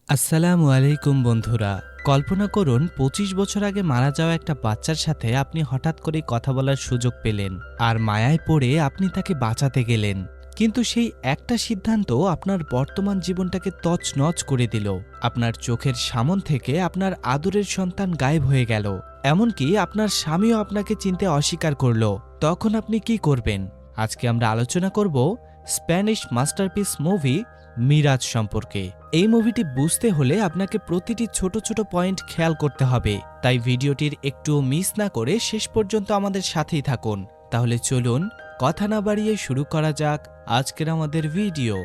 আসসালামু আলাইকুম বন্ধুরা। কল্পনা করুন ২৫ বছর আগে মারা যাওয়া একটা বাচ্চার সাথে আপনি হঠাৎ করে কথা বলার সুযোগ পেলেন, আর মায়ায় পড়ে আপনি তাকে বাঁচাতে গেলেন। কিন্তু সেই একটা সিদ্ধান্ত আপনার বর্তমান জীবনটাকে তছনছ করে দিল। আপনার চোখের সামন থেকে আপনার আদরের সন্তান গায়েব হয়ে গেল, এমনকি আপনার স্বামীও আপনাকে চিনতে অস্বীকার করল। তখন আপনি কি করবেন? আজকে আমরা আলোচনা করব স্প্যানিশ মাস্টারপিস মুভি মিরাজ সম্পর্কে। এই মুভিটি বুঝতে হলে আপনাকে প্রতিটি ছোট ছোট পয়েন্ট খেয়াল করতে হবে, তাই ভিডিওটির একটুও মিস না করে শেষ পর্যন্ত আমাদের সাথেই থাকুন। তাহলে চলুন কথা না বাড়িয়ে শুরু করা যাক আজকের আমাদের ভিডিও।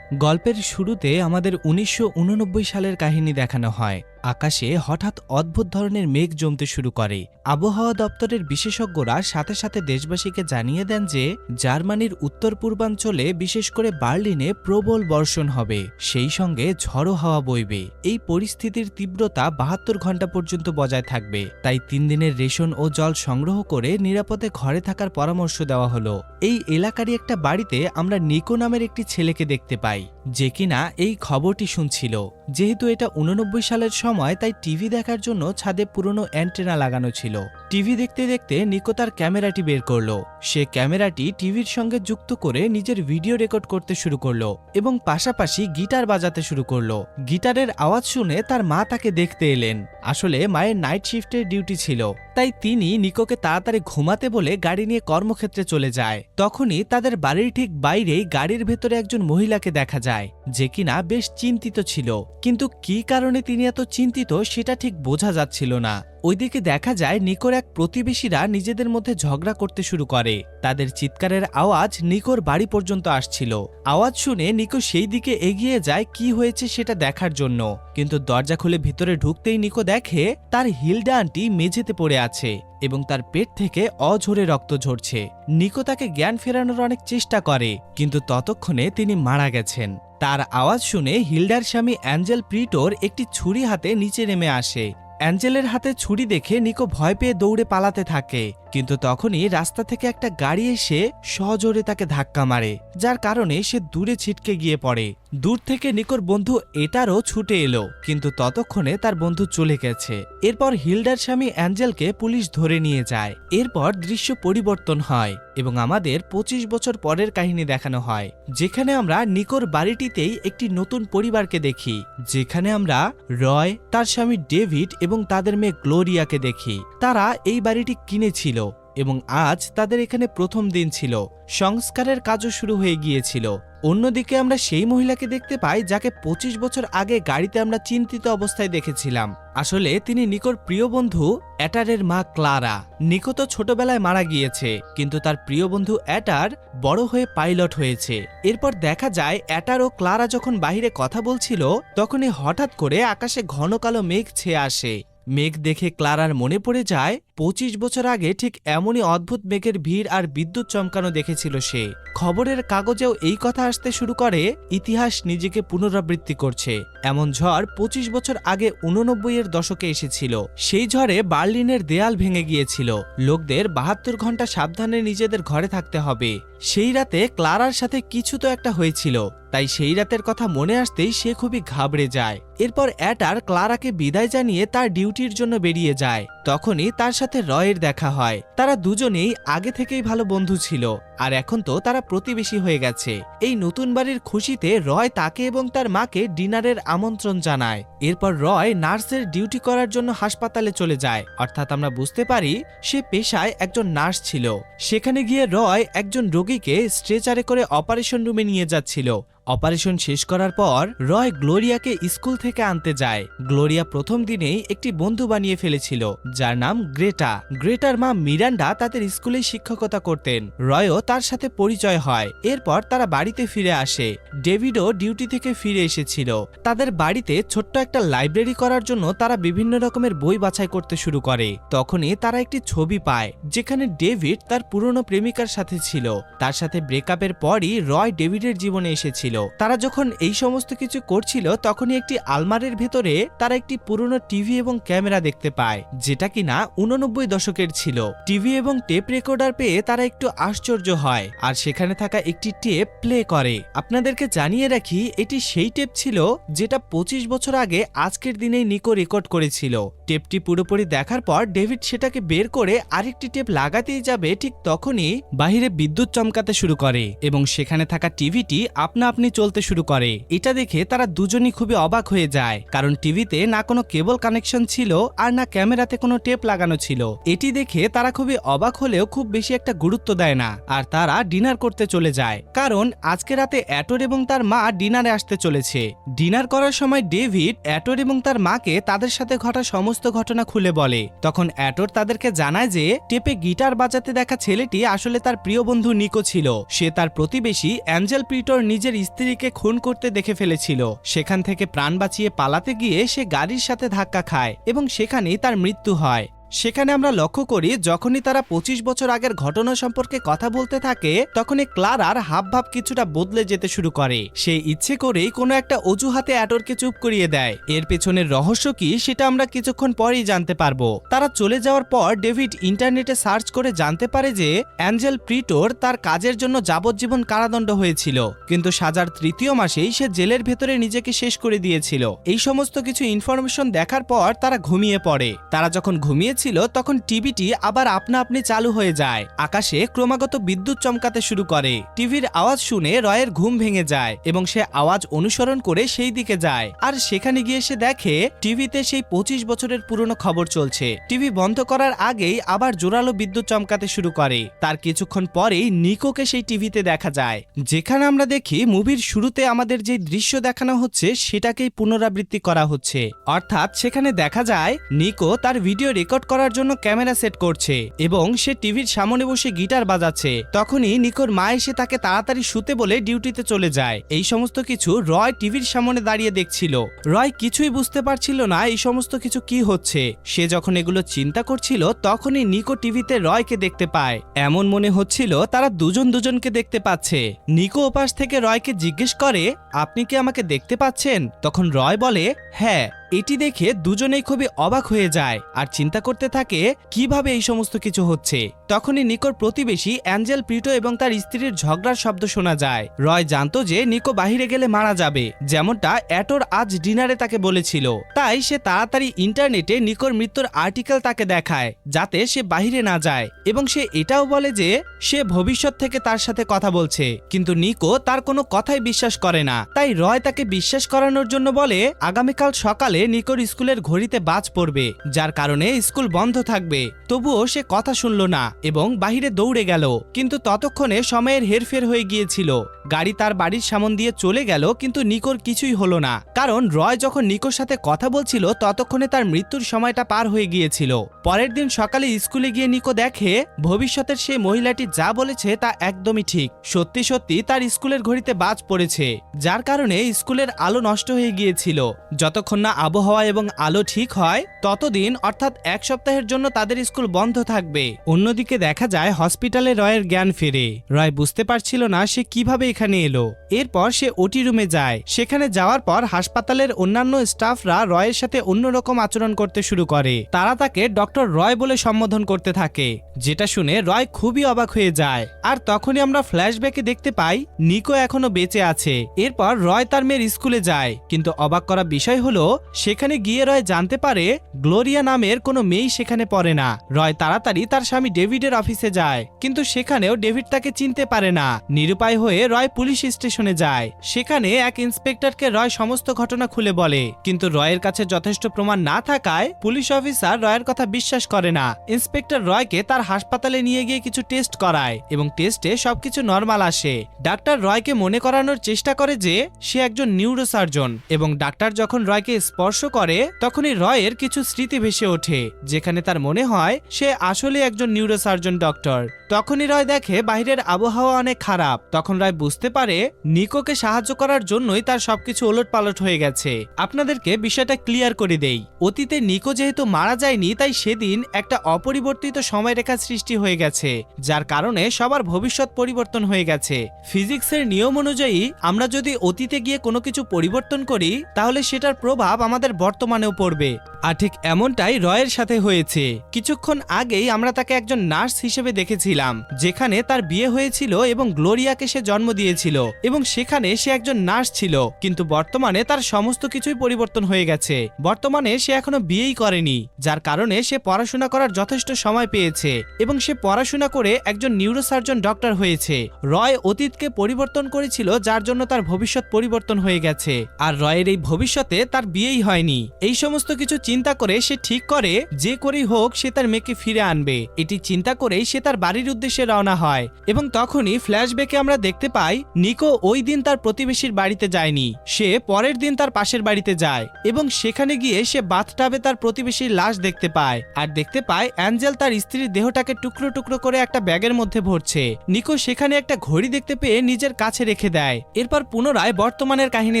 গল্পের শুরুতে আমাদের ১৯৮৯ সালের কাহিনী দেখানো হয়। আকাশে হঠাৎ অদ্ভুত ধরনের মেঘ জমতে শুরু করে। আবহাওয়া দপ্তরের বিশেষজ্ঞরা সাথে সাথে দেশবাসীকে জানিয়ে দেন যে জার্মানির উত্তর পূর্বাঞ্চলে, বিশেষ করে বার্লিনে প্রবল বর্ষণ হবে, সেই সঙ্গে ঝড়ো হাওয়া বইবে। এই পরিস্থিতির তীব্রতা ৭২ ঘন্টা পর্যন্ত বজায় থাকবে। তাই ৩ দিনের রেশন ও জল সংগ্রহ করে নিরাপদে ঘরে থাকার পরামর্শ দেওয়া হলো। এই এলাকারই একটা বাড়িতে আমরা নিকো নামের একটি ছেলেকে দেখতে পাই, যে কিনা এই খবরটি শুনছিল। যেহেতু এটা ৮৯ সালের সময়, তাই টিভি দেখার জন্য ছাদে পুরনো অ্যান্টেনা লাগানো ছিল। টিভি দেখতে দেখতে নিকো তার ক্যামেরাটি বের করলো। সে ক্যামেরাটি টিভির সঙ্গে যুক্ত করে নিজের ভিডিও রেকর্ড করতে শুরু করলো এবং পাশাপাশি গিটার বাজাতে শুরু করলো। গিটারের আওয়াজ শুনে তার মা তাকে দেখতে এলেন। আসলে মায়ের নাইট শিফটের ডিউটি ছিল, তাই তিনি নিকোকে তাড়াতাড়ি ঘুমাতে বলে গাড়ি নিয়ে কর্মক্ষেত্রে চলে যায়। তখনই তাদের বাড়ির ঠিক বাইরেই গাড়ির ভেতরে একজন মহিলাকে দেখা যায়, যে কিনা বেশ চিন্তিত ছিল। কিন্তু কি কারণে তিনি এত চিন্তিত সেটা ঠিক বোঝা যাচ্ছিল না। ওইদিকে দেখা যায় নিকোর এক প্রতিবেশীরা নিজেদের মধ্যে ঝগড়া করতে শুরু করে। তাদের চিৎকারের আওয়াজ নিকোর বাড়ি পর্যন্ত আসছিল। আওয়াজ শুনে নিকো সেই দিকে এগিয়ে যায় কি হয়েছে সেটা দেখার জন্য। কিন্তু দরজা খুলে ভিতরে ঢুকতেই নিকো দেখে তার হিলডা আন্টি মেঝেতে পড়ে আছে এবং তার পেট থেকে অঝরে রক্ত ঝরছে। নিকো তাকে জ্ঞান ফেরানোর অনেক চেষ্টা করে, কিন্তু ততক্ষণে তিনি মারা গেছেন। তার আওয়াজ শুনে হিলডার স্বামী অ্যাঞ্জেল প্রিটোর একটি ছুরি হাতে নিচে নেমে আসে। অ্যাঞ্জেলের হাতে ছুরি দেখে নিকো ভয় পেয়ে দৌড়ে পালাতে থাকে, কিন্তু তখনই রাস্তা থেকে একটা গাড়ি এসে সজোরে তাকে ধাক্কা মারে, যার কারণে সে দূরে ছিটকে গিয়ে পড়ে। দূর থেকে নিকোর বন্ধু এটারও ছুটে এলো, কিন্তু ততক্ষণে তার বন্ধু চলে গেছে। এরপর হিলডার স্বামী অ্যাঞ্জেলকে পুলিশ ধরে নিয়ে যায়। এরপর দৃশ্য পরিবর্তন হয় এবং আমাদের ২৫ বছর পরের কাহিনী দেখানো হয়, যেখানে আমরা নিকোর বাড়িটিতেই একটি নতুন পরিবারকে দেখি, যেখানে আমরা রয়, তার স্বামী ডেভিড এবং তাদের মেয়ে গ্লোরিয়াকে দেখি। তারা এই বাড়িটি কিনেছিল এবং আজ তাদের এখানে প্রথম দিন ছিল। সংস্কারের কাজও শুরু হয়ে গিয়েছিল। অন্যদিকে আমরা সেই মহিলাকে দেখতে পাই যাকে ২৫ বছর আগে গাড়িতে আমরা চিন্তিত অবস্থায় দেখেছিলাম। আসলে তিনি নিকোর প্রিয় বন্ধু অ্যাটারের মা ক্লারা। নিকো তো ছোটবেলায় মারা গিয়েছে, কিন্তু তার প্রিয় বন্ধু অ্যাটার বড় হয়ে পাইলট হয়েছে। এরপর দেখা যায় অ্যাটার ও ক্লারা যখন বাইরে কথা বলছিল, তখনই হঠাৎ করে আকাশে ঘন কালো মেঘ ছেয়ে আসে। মেঘ দেখে ক্লারার মনে পড়ে যায় ২৫ বছর আগে ঠিক এমনই অদ্ভুত মেঘের ভিড় আর বিদ্যুৎ চমকানো দেখেছিল সে। খবরের কাগজেও এই কথা আসতে শুরু করে, ইতিহাস নিজেকে পুনরাবৃত্তি করছে। এমন ঝড় ২৫ বছর আগে ৮৯ এর দশকে এসেছিল। সেই ঝড়ে বার্লিনের দেয়াল ভেঙে গিয়েছিল। লোকদের ৭২ ঘন্টা সাবধানে নিজেদের ঘরে থাকতে হবে। সেই রাতে ক্লারার সাথে কিছু তো একটা হয়েছিল, তাই সেই রাতের কথা মনে আসতেই সে খুবই ঘাবড়ে যায়। এরপর অ্যাটার ক্লারাকে বিদায় জানিয়ে তার ডিউটির জন্য বেরিয়ে যায়। তখনই তার সাথে রয়ের দেখা হয়। তারা দুজনেই আগে থেকেই ভালো বন্ধু ছিল, আর এখন তো তারা প্রতিবেশী হয়ে গেছে। এই নতুন বাড়ির খুশিতে রয় তাকে এবং তার মাকে ডিনারের আমন্ত্রণ জানায়। এরপর রয় নার্সের ডিউটি করার জন্য হাসপাতালে চলে যায়, অর্থাৎ আমরা বুঝতে পারি সে পেশায় একজন নার্স ছিল। সেখানে গিয়ে রয় একজন রোগীকে স্ট্রেচারে করে অপারেশন রুমে নিয়ে যাচ্ছিল। অপারেশন শেষ করার পর রয় গ্লোরিয়াকে স্কুল থেকে আনতে যায়। গ্লোরিয়া প্রথম দিনেই একটি বন্ধু বানিয়ে ফেলেছিল, যার নাম গ্রেটা। গ্রেটার মা মিরান্ডা তাদের স্কুলে শিক্ষকতা করতেন। রয়ও তার সাথে পরিচয় হয়। এরপর তারা বাড়িতে ফিরে আসে। ডেভিডও ডিউটি থেকে ফিরে এসেছিল। তাদের বাড়িতে ছোট্ট একটা লাইব্রেরি করার জন্য তারা বিভিন্ন রকমের বই বাছাই করতে শুরু করে। তখনই তারা একটি ছবি পায়, যেখানে ডেভিড তার পুরনো প্রেমিকার সাথে ছিল। তার সাথে ব্রেকআপের পরই রয় ডেভিডের জীবনে এসেছিল। তারা যখন এই সমস্ত কিছু করছিল, তখনই একটি আলমারির ভেতরে তারা একটি পুরনো টিভি এবং ক্যামেরা দেখতে পায়, যেটা কিনা ৮৯ দশকের ছিল। টিভি এবং টেপ রেকর্ডার পেয়ে তারা একটু আশ্চর্য হয় আর সেখানে থাকা একটি টেপ প্লে করে। আপনাদেরকে জানিয়ে রাখি, এটি সেই টেপ ছিল যেটা 25 বছর আগে আজকের দিনেই নিকো রেকর্ড করেছিল। টেপটি পুরোপুরি দেখার পর ডেভিড সেটাকে বের করে আরেকটি টেপ লাগাতেই যাবে, ঠিক তখনই বাহিরে বিদ্যুৎ চমকাতে শুরু করে এবং সেখানে থাকা টিভিটি আপনা আপনি চলতে শুরু করে। এটা দেখে তারা দুজনই খুবই অবাক হয়ে যায়, কারণ টিভিতে না কোনো কেবল কানেকশন ছিল আর না ক্যামেরাতে কোনো টেপ লাগানো ছিল। এটি দেখে তারা খুবই অবাক হলেও খুব বেশি একটা গুরুত্ব দেয় না আর তারা ডিনার করতে চলে যায়, কারণ আজকে রাতে অ্যাটর এবং তার মা ডিনারে আসতে চলেছে। ডিনার করার সময় ডেভিড অ্যাটর এবং তার মাকে তাদের সাথে ঘটা সমস্ত ঘটনা খুলে বলে। তখন অ্যাটর তাদেরকে জানায় যে টেপে গিটার বাজাতে দেখা ছেলেটি আসলে তার প্রিয় বন্ধু নিকো ছিল। সে তার প্রতিবেশী অ্যাঞ্জেল প্রিটর নিজের স্ত্রীকে খুন করতে দেখে ফেলেছিল। সেখান থেকে প্রাণ বাঁচিয়ে পালাতে গিয়ে সে গাড়ির সাথে ধাক্কা খায় এবং সেখানেই তার মৃত্যু হয়। সেখানে আমরা লক্ষ্য করি যখনই তারা 25 বছর আগের ঘটনা সম্পর্কে কথা বলতে থাকে তখনই ক্লারার হাবভাব কিছুটা বদলে যেতে শুরু করে। সে ইচ্ছে করেই কোনো একটা অজুহাতে অ্যাটরকে চুপ করিয়ে দেয়। এর পেছনের রহস্য কি সেটা আমরা কিছুক্ষণ পরেই জানতে পারবো। তারা চলে যাওয়ার পর ডেভিড ইন্টারনেটে সার্চ করে জানতে পারে যে অ্যাঞ্জেল প্রিটর তার কাজের জন্য যাবজ্জীবন কারাদণ্ড হয়েছিল, কিন্তু সাজার 3য় মাসেই সে জেলের ভেতরে নিজেকে শেষ করে দিয়েছিল। এই সমস্ত কিছু ইনফরমেশন দেখার পর তারা ঘুমিয়ে পড়ে। তারা যখন ঘুমিয়ে তখন টিভিটি আবার আপনা আপনি চালু হয়ে যায়। আকাশে ক্রমাগত বিদ্যুৎ চমকাতে শুরু করে। টিভির আওয়াজ শুনে রয়ের ঘুম ভেঙে যায় এবং সে আওয়াজ অনুসরণ করে সেই দিকে যায় আর সেখানে গিয়ে সে দেখে টিভিতে সেই 25 বছরের পুরনো খবর চলছে। টিভি বন্ধ করার আগেই আবার জোরালো বিদ্যুৎ চমকাতে শুরু করে। তার কিছুক্ষণ পরেই নিকোকে সেই টিভিতে দেখা যায়, যেখানে আমরা দেখি মুভির শুরুতে আমাদের যে দৃশ্য দেখানো হচ্ছে সেটাকেই পুনরাবৃত্তি করা হচ্ছে। অর্থাৎ সেখানে দেখা যায় নিকো তার ভিডিও রেকর্ড করার জন্য ক্যামেরা সেট করছে এবং সে টিভির সামনে বসে গিটার বাজাচ্ছে। তখনই নিকোর মা এসে তাকে তাড়াতাড়ি শুতে বলে ডিউটিতে চলে যায়। এই সমস্ত কিছু রয় টিভির সামনে দাঁড়িয়ে দেখছিল। রয় কিছুই বুঝতে পারছিল না এই সমস্ত কিছু কি হচ্ছে। সে যখন এগুলো চিন্তা করছিল তখনই নিকো টিভিতে রয়কে দেখতে পায়। এমন মনে হচ্ছিল তারা দুজন দুজনকে দেখতে পাচ্ছে। নিকো ওপাশ থেকে রয়কে জিজ্ঞেস করে, আপনি কি আমাকে দেখতে পাচ্ছেন? তখন রয় বলে, হ্যাঁ। এটি দেখে দুজনেই খুবই অবাক হয়ে যায় আর চিন্তা করতে থাকে কিভাবে এই সমস্ত কিছু হচ্ছে। তখনই নিকোর প্রতিবেশী অ্যাঞ্জেল প্রিটো এবং তার স্ত্রীর ঝগড়ার শব্দ শোনা যায়। রয় জানতো যে নিকো বাহিরে গেলে মারা যাবে, যেমনটা অ্যাটর আজ ডিনারে তাকে বলেছিল। তাই সে তাড়াতাড়ি ইন্টারনেটে নিকোর মৃত্যুর আর্টিকেল তাকে দেখায় যাতে সে বাহিরে না যায় এবং সে এটাও বলে যে সে ভবিষ্যৎ থেকে তার সাথে কথা বলছে। কিন্তু নিকো তার কোনো কথাই বিশ্বাস করে না। তাই রয় তাকে বিশ্বাস করানোর জন্য বলে আগামীকাল সকালে নিকোর স্কুলের ঘড়িতে বাজ পড়বে, যার কারণে স্কুল বন্ধ থাকবে। তবুও সে কথা শুনল না এবং বাহিরে দৌড়ে গেল। কিন্তু ততক্ষণে সময়ের হেরফের হয়ে গিয়েছিল। গাড়ি তার বাড়ির সামনে দিয়ে চলে গেল, কিন্তু নিকোর কিছুই হলো না, কারণ রয় যখন নিকোর সাথে কথা বলছিল ততক্ষণে তার মৃত্যুর সময়টা পার হয়ে গিয়েছিল। পরের দিন সকালে স্কুলে গিয়ে নিকো দেখে ভবিষ্যতের সেই মহিলাটি যা বলেছে তা একদমই ঠিক। সত্যি সত্যি তার স্কুলের ঘড়িতে বাজ পড়েছে, যার কারণে স্কুলের আলো নষ্ট হয়ে গিয়েছিল। যতক্ষণ না আবহাওয়া এবং আলো ঠিক হয় ততদিন, অর্থাৎ 1 সপ্তাহের জন্য তাদের স্কুল বন্ধ থাকবে। অন্যদিকে দেখা যায় হসপিটালে রয়ের জ্ঞান ফেরে। রয় বুঝতে পারছিল না সে কিভাবে এখানে এলো। এরপর সে ওটি রুমে যায়। সেখানে যাওয়ার পর হাসপাতালের অন্যান্য স্টাফরা রয়ের সাথে অন্যরকম আচরণ করতে শুরু করে। তারা তাকে ডক্টর রয় বলে সম্বোধন করতে থাকে, যেটা শুনে রয় খুবই অবাক হয়ে যায়। আর তখনই আমরা ফ্ল্যাশব্যাকে দেখতে পাই নিকো এখনো বেঁচে আছে। এরপর রয় তার মেয়ের স্কুলে যায়, কিন্তু অবাক করা বিষয় হলো সেখানে গিয়ে রয় জানতে পারে গ্লোরিয়া নামের কোনো মেয়ে সেখানে পড়ে না। রয় তাড়াতাড়ি তার স্বামী ডেভিডের অফিসে যায়, কিন্তু সেখানেও ডেভিড তাকে চিনতে পারে না। নিরুপায় হয়ে রয় পুলিশ স্টেশনে যায়। সেখানে এক ইন্সপেক্টরকে রয় সমস্ত ঘটনা খুলে বলে, কিন্তু রয়ের কাছে যথেষ্ট প্রমাণ না থাকায় পুলিশ অফিসার রয়ের কথা বিশ্বাস করে না। ইন্সপেক্টর রয়কে তার হাসপাতালে নিয়ে গিয়ে কিছু টেস্ট করায় এবং টেস্টে সবকিছু নরমাল আসে। ডাক্তার রয়কে মনে করানোর চেষ্টা করে যে সে একজন নিউরোসার্জন এবং ডাক্তার যখন রয়কে স্পর্শ করে তখনই রয়ের কিছু স্মৃতি ভেসে ওঠে, যেখানে তার মনে হয় সে আসলে একজন নিউরোসার্জন ডক্টর। তখনই রয় দেখে বাইরের আবহাওয়া অনেক খারাপ। তখন রয় বুঝতে পারে নিকোকে সাহায্য করার জন্যই তার সবকিছু ওলটপালট হয়ে গেছে। আপনাদেরকে বিষয়টা ক্লিয়ার করে দেই, অতীতে নিকো যেহেতু মারা যায়নি তাই সেদিন একটা অপরিবর্তিত সময়রেখা সৃষ্টি হয়ে গেছে, যার কারণে সবার ভবিষ্যৎ পরিবর্তন হয়ে গেছে। ফিজিক্সের নিয়ম অনুযায়ী আমরা যদি অতীতে গিয়ে কোনো কিছু পরিবর্তন করি তাহলে সেটার প্রভাব আমাদের বর্তমানেও পড়বে। আর ঠিক এমনটাই রয়ের সাথে হয়েছে। কিছুক্ষণ আগেই আমরা তাকে একজন নার্স হিসেবে দেখেছিলাম, গিয়েছিলাম, যেখানে তার বিয়ে হয়েছিল এবং গ্লোরিয়াকে সে জন্ম দিয়েছিল, এবং সেখানে সে একজন নার্স ছিল। কিন্তু বর্তমানে তার সমস্ত কিছুই পরিবর্তন হয়ে গেছে। বর্তমানে সে এখনো বিয়েই করেনি, যার কারণে সে পড়াশোনা করার যথেষ্ট সময় পেয়েছে এবং সে পড়াশোনা করে একজন নিউরোসার্জন ডক্টর হয়েছে। রয় অতীতকে পরিবর্তন করেছিল, যার জন্য তার ভবিষ্যৎ পরিবর্তন হয়ে গেছে, আর রয়ের এই ভবিষ্যতে তার বিয়েই হয়নি। এই সমস্ত কিছু চিন্তা করে সে ঠিক করে যে করেই হোক সে তার মেয়েকে ফিরে আনবে। এটি চিন্তা করেই সে তার বাড়ির উদ্দেশ্যে রওনা হয়, এবং তখনই ফ্ল্যাশব্যাকে আমরা দেখতে পাই নিকো ওই দিন তার প্রতিবেশীর বাড়িতে যায়নি, সে পরের দিন তার পাশের বাড়িতে যায় এবং সেখানে গিয়ে সে বাথটাবে তার প্রতিবেশীর লাশ দেখতে পায়, আর দেখতে পায় অ্যাঞ্জেল তার স্ত্রীর দেহটাকে টুকরো টুকরো করে একটা ব্যাগের মধ্যে ভরছে। নিকো সেখানে একটা ঘড়ি দেখতে পেয়ে নিজের কাছে রেখে দেয়। এরপর পুনরায় বর্তমানের কাহিনী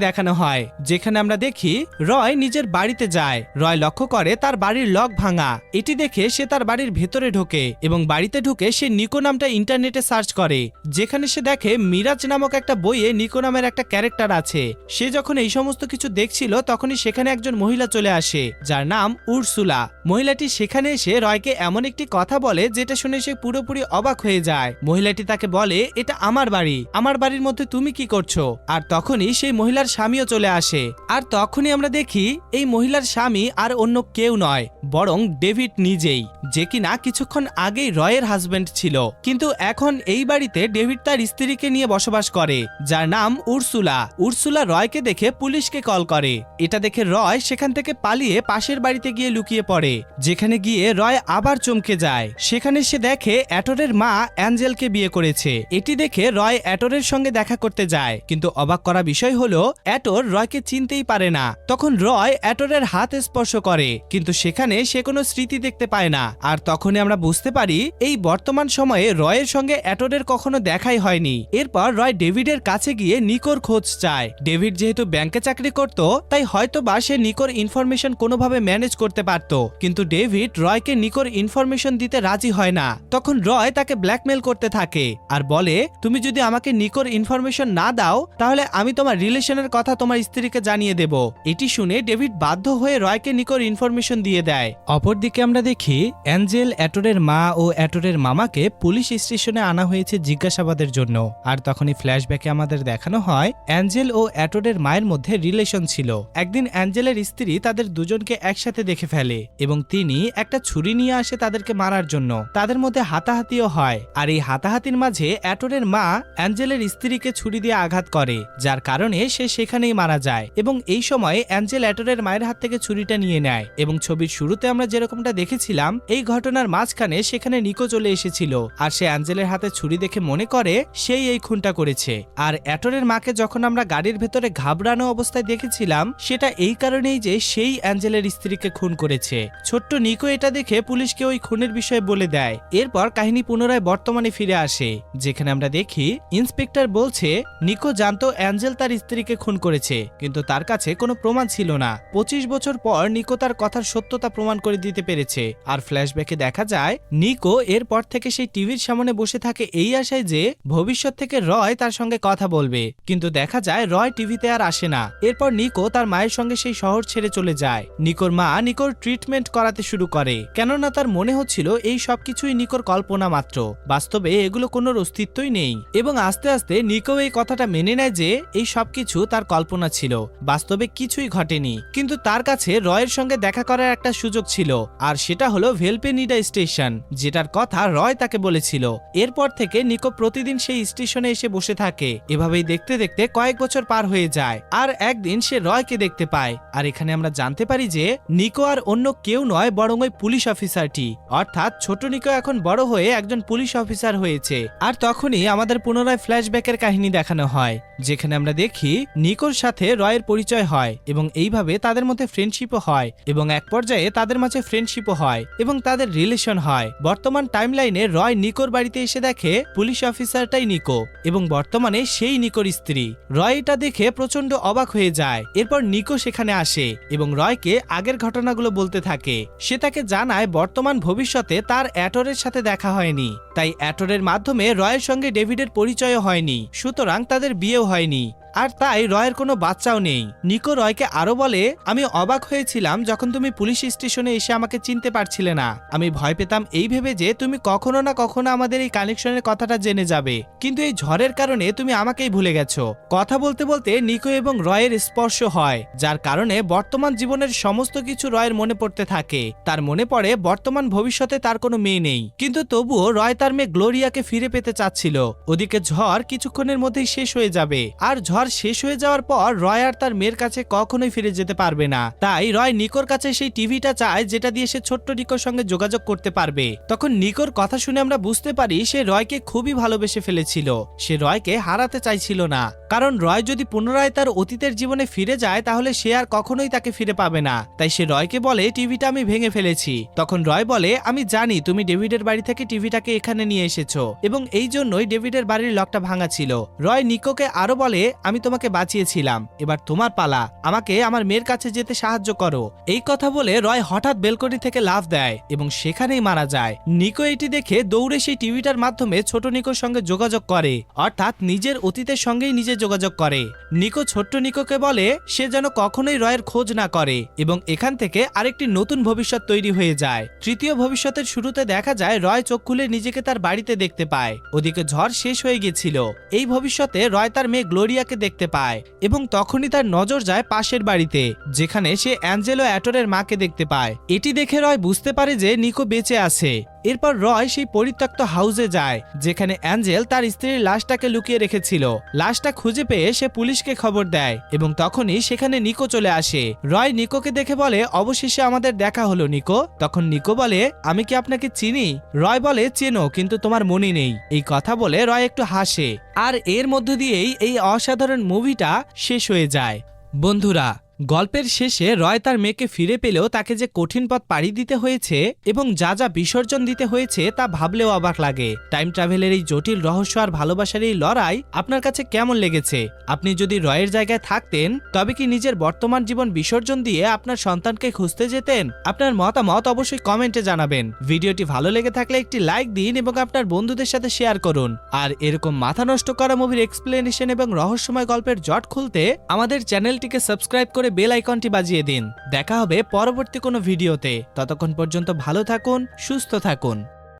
দেখানো হয়, যেখানে আমরা দেখি রয় নিজের বাড়িতে যায়। রয় লক্ষ্য করে তার বাড়ির লক ভাঙা। এটি দেখে সে তার বাড়ির ভেতরে ঢোকে এবং বাড়িতে ঢুকে সে নিকো নামটা ইন্টারনেটে সার্চ করে, যেখানে সে দেখে মিরাজ নামক একটা বইয়ে নিকো নামের একটা ক্যারেক্টার আছে। সে যখন এই সমস্ত কিছু দেখছিল তখনই সেখানে একজন মহিলা চলে আসে, যার নাম উর্সুলা। মহিলাটি সেখানে এসে রয়কে এমন একটি কথা বলে যেটা শুনে সে পুরোপুরি অবাক হয়ে যায়। মহিলাটি তাকে বলে, এটা আমার বাড়ি, আমার বাড়ির মধ্যে তুমি কি করছো? আর তখনই সেই মহিলার স্বামীও চলে আসে। আর তখনই আমরা দেখি এই মহিলার স্বামী আর অন্য কেউ নয়, বরং ডেভিড নিজেই, যে কিনা কিছুক্ষণ আগেই রয়ের হাজবেন্ড ছিল। কিন্তু এখন এই বাড়িতে ডেভিড তার স্ত্রীকে নিয়ে বসবাস করে, যার নাম উর্সুলা। উর্সুলা রয়কে দেখে পুলিশকে কল করে। এটা দেখে রয় সেখান থেকে পালিয়ে পাশের বাড়িতে গিয়ে লুকিয়ে পড়ে, যেখানে গিয়ে রয় আবার চমকে যায়। সেখানে সে দেখে অ্যাটরের মা অ্যাঞ্জেলকে বিয়ে করেছে। এটি দেখে রয় অ্যাটরের সঙ্গে দেখা করতে যায়, কিন্তু অবাক করা বিষয় হলো অ্যাটর রয়কে চিনতেই পারে না। তখন রয় অ্যাটরের হাত স্পর্শ করে, কিন্তু সেখানে সে কোনো স্মৃতি দেখতে পায় না। আর তখনই আমরা বুঝতে পারি এই বর্তমান সময়ে রয়ের সঙ্গে অ্যাটরের কখনো দেখাই হয়নি। এরপর রয় ডেভিডের কাছে গিয়ে নিকোর খোঁজ চায়। ডেভিড যেহেতু ব্যাংকে চাকরি করত, তাই হয়তোবা সে নিকোর ইনফরমেশন কোনোভাবে ম্যানেজ করতে পারত, কিন্তু ডেভিড রয়কে নিকোর ইনফরমেশন দিতে রাজি হয় না। তখন রয় তাকে ব্ল্যাকমেল করতে থাকে আর বলে, তুমি যদি আমাকে নিকোর ইনফরমেশন না দাও তাহলে আমি তোমার রিলেশনের কথা তোমার স্ত্রীকে জানিয়ে দেব। এটি শুনে ডেভিড বাধ্য হয়ে রয়কে নিকোর ইনফরমেশন দিয়ে দেয়। অপরদিকে আমরা দেখি অ্যাঞ্জেল, অ্যাটরের মা ও অ্যাটরের মামাকে পুলিশ স্টেশনে আনা হয়েছে জিজ্ঞাসাবাদের জন্য। আর তখনই ফ্ল্যাশব্যাকে আমাদের দেখানো হয় অ্যাঞ্জেল ও অ্যাটরের মায়ের মধ্যে রিলেশন ছিল। একদিন অ্যাঞ্জেলের স্ত্রী তাদের দুজনকে একসাথে দেখে ফেলে এবং তিনি একটা ছুরি নিয়ে আসে তাদেরকে মারার জন্য। তাদের মধ্যে হাতাহাতিও হয়, আর এই হাতাহাতির মাঝে অ্যাটরের মা অ্যাঞ্জেলের স্ত্রীকে ছুরি দিয়ে আঘাত করে, যার কারণে সে সেখানেই মারা যায়। এবং এই সময় অ্যাঞ্জেল অ্যাটরের মায়ের হাত থেকে ছুরিটা নিয়ে নেয় এবং ছবির শুরুতে আমরা যেরকমটা দেখেছিলাম এই ঘটনার মাঝখানে সেখানে নিকো চলে এসেছিল, আর সে অ্যাঞ্জেলের হাতে ছুরি দেখে মনে করে সেই এই খুনটা করেছে। আর অ্যাটরের মাকে যখন আমরা গাড়ির ভেতরে ঘাবড়ানো অবস্থায় দেখেছিলাম সেটা এই কারণেই যে সেই অ্যাঞ্জেলের স্ত্রীকে খুন করেছে। ছোট্ট নিকো এটা দেখে পুলিশকে ওই খুনের বিষয়ে বলে দেয়। এরপর কাহিনী পুনরায় বর্তমানে ফিরে আসে, যেখানে আমরা দেখি ইন্সপেক্টর বলছে নিকো জানতো অ্যাঞ্জেল তার স্ত্রীকে খুন করেছে, কিন্তু তার কাছে কোনো প্রমাণ ছিল না। 25 বছর পর নিকো তার কথার সত্যতা প্রমাণ করে দিতে পেরেছে। আর ফ্ল্যাশব্যাকে দেখা যায় নিকো এরপর থেকে সেই টিভির সামনে বসে থাকে এই আশায় যে ভবিষ্যৎ থেকে রয় তার সঙ্গে কথা বলবে, কিন্তু দেখা যায় রয় টিভিতে আর আসে না। এরপর নিকো তার মায়ের সঙ্গে সেই শহর ছেড়ে চলে যায়। নিকোর মা নিকোর ট্রিটমেন্ট করাতে শুরু করে, কেননা তার মনে হচ্ছিল এই সবকিছুই নিকোর কল্পনা মাত্র, বাস্তবে এগুলো কোনো অস্তিত্বই নেই। এবং আস্তে আস্তে নিকো এই কথাটা মেনে নেয় যে এই সবকিছু তার কল্পনা ছিল, বাস্তবে কিছুই ঘটেনি। কিন্তু তার কাছে রয়ের সঙ্গে দেখা করার একটা সুযোগ ছিল, আর সেটা হলো ভেলপেনিডা স্টেশন, যেটার কথা রয় তাকে বলেছিল। এরপর থেকে নিকো প্রতিদিন সেই স্টেশনে এসে বসে থাকে। এভাবেই দেখতে দেখতে কয়েক বছর পার হয়ে যায়, আর একদিন সে রয়কে দেখতে পায়। আর এখানে আমরা জানতে পারি যে নিকো আর অন্য কেউ নয়, বরং ওই পুলিশ অফিসারটি, অর্থাৎ ছোট নিকো এখন বড় হয়ে একজন পুলিশ অফিসার হয়েছে। আর তখনই আমাদের পুনরায় ফ্ল্যাশব্যাকের কাহিনী দেখানো হয়, যেখানে আমরা দেখি নিকোর সাথে রয়ের পরিচয় হয় এবং এইভাবে তাদের মধ্যে ফ্রেন্ডশিপও হয় এবং এক পর্যায়ে তাদের মাঝে ফ্রেন্ডশিপও হয় এবং তাদের রিলেশন হয়। বর্তমান টাইমলাইনে রয় নিকোর বাড়িতে এসে দেখে পুলিশ অফিসারটাই নিকো এবং বর্তমানে সেই নিকোর স্ত্রী। রয় এটা দেখে প্রচন্ড অবাক হয়ে যায়। এরপর নিকো সেখানে আসে এবং রয়কে আগের ঘটনাগুলো বলতে থাকে। সে তাকে জানায় বর্তমান ভবিষ্যতে তার অ্যাটরের সাথে দেখা হয়নি, তাই অ্যাটরের মাধ্যমে রয়ের সঙ্গে ডেভিডের পরিচয়ও হয়নি, সুতরাং তাদের বিয়েও হয়নি। আর তাই রয়ের কোনো বাচ্চাও নেই। নিকো রয়কে আরো বলে, আমি অবাক হয়েছিলাম যখন তুমি পুলিশ স্টেশনে এসে আমাকে চিনতে পারছিলে না। আমি ভয় পেতাম এই ভেবে যে তুমি কখনো না কখনো আমাদের এই কানেকশনের কথাটা জেনে যাবে, কিন্তু এই ঝড়ের কারণে তুমি আমাকেই ভুলে গেছো। কথা বলতে বলতে নিকো এবং রয়ের স্পর্শ হয়, যার কারণে বর্তমান জীবনের সমস্ত কিছু রয়ের মনে পড়তে থাকে। তার মনে পড়ে বর্তমান ভবিষ্যতে তার কোনো মেয়ে নেই, কিন্তু তবুও রয় তার মেয়ে গ্লোরিয়াকে ফিরে পেতে চাচ্ছিল। ওদিকে ঝড় কিছুক্ষণের মধ্যেই শেষ হয়ে যাবে, আর ঝড় শেষ হয়ে যাওয়ার পর রয় আর তার মেয়ের কাছে কখনোই ফিরে যেতে পারবে না। তাই রয় নিকোর কাছে সেই টিভিটা চায়, যেটা দিয়ে সে ছোট্ট নিকোর সঙ্গে যোগাযোগ করতে পারবে। তখন নিকোর কথা শুনে আমরা বুঝতে পারি সে রয়কে খুবই ভালোবেসে ফেলেছিল। সে রয়কে হারাতে চাইছিল না, কারণ রয় যদি পুনরায় তার অতীতের জীবনে ফিরে যায় তাহলে সে আর কখনোই তাকে ফিরে পাবে না। তাই সে রয়কে বলে টিভিটা আমি ভেঙে ফেলেছি। তখন রয় বলে, আমি জানি তুমি ডেভিডের বাড়ি থেকে টিভিটাকে এখানে নিয়ে এসেছো এবং এই জন্যই ডেভিডের বাড়ির লকটা ভাঙা ছিল। রয় নিকোকে আরো বলে, আমি তোমাকে বাঁচিয়েছিলাম, এবার তোমার পালা, আমাকে আমার মেয়ের কাছে যেতে সাহায্য করো। এই কথা বলে রয় হঠাৎ বেলকনি থেকে লাফ দেয় এবং সেখানেই মারা যায়। নিকো এটি দেখে দৌড়ে সেই টিভিটার মাধ্যমে ছোট নিকোর সঙ্গে যোগাযোগ করে, অর্থাৎ নিজের অতীতের সঙ্গেই নিজে যোগাযোগ করে। নিকো ছোট্ট নিকোকে বলে সে যেন কখনোই রয়ের খোঁজ না করে এবং এখান থেকে আরেকটি নতুন ভবিষ্যৎ তৈরি হয়ে যায়। তৃতীয় ভবিষ্যতের শুরুতে দেখা যায় রয় চোখ খুলে নিজেকে তার বাড়িতে দেখতে পায়। ওদিকে ঝড় শেষ হয়ে গেছিল। এই ভবিষ্যতে রয় তার মেয়ে গ্লোরিয়াকে দেখতে পায় এবং তখনই তার নজর যায় পাশের বাড়িতে, যেখানে সে অ্যাঞ্জেলো অ্যাটরের মাকে দেখতে পায়। এটি দেখে রয় বুঝতে পারে যে নিকো বেঁচে আছে। এরপর রয় সেই পরিত্যক্ত হাউসে যায়, যেখানে অ্যাঞ্জেল তার স্ত্রীর লাশটাকে লুকিয়ে রেখেছিল। লাশটা খুঁজে পেয়ে সে পুলিশকে খবর দেয় এবং তখনই সেখানে নিকো চলে আসে। রয় নিকোকে দেখে বলে, অবশেষে আমাদের দেখা হলো নিকো। তখন নিকো বলে, আমি কি আপনাকে চিনি? রয় বলে, চেনো, কিন্তু তোমার মনে নেই। এই কথা বলে রয় একটু হাসে, আর এর মধ্য দিয়েই এই অসাধারণ মুভিটা শেষ হয়ে যায়। বন্ধুরা, গল্পের শেষে রয় তার মেয়েকে ফিরে পেলেও তাকে যে কঠিন পথ পাড়ি দিতে হয়েছে এবং যা যা বিসর্জন দিতে হয়েছে তা ভাবলেও অবাক লাগে। টাইম ট্রাভেলের এই জটিল রহস্য আর ভালোবাসার এই লড়াই আপনার কাছে কেমন লেগেছে? আপনি যদি রয়ের জায়গায় থাকতেন তবে কি নিজের বর্তমান জীবন বিসর্জন দিয়ে আপনার সন্তানকে খুঁজতে যেতেন? আপনার মতামত অবশ্যই কমেন্টে জানাবেন। ভিডিওটি ভালো লেগে থাকলে একটি লাইক দিন এবং আপনার বন্ধুদের সাথে শেয়ার করুন। আর এরকম মাথা নষ্ট করা মুভির এক্সপ্লেনেশন এবং রহস্যময় গল্পের জট খুলতে আমাদের চ্যানেলটিকে সাবস্ক্রাইব করে বেল আইকনটি বাজিয়ে দিন। দেখা হবে পরবর্তী কোনো ভিডিওতে। ততক্ষণ পর্যন্ত ভালো থাকুন, সুস্থ থাকুন।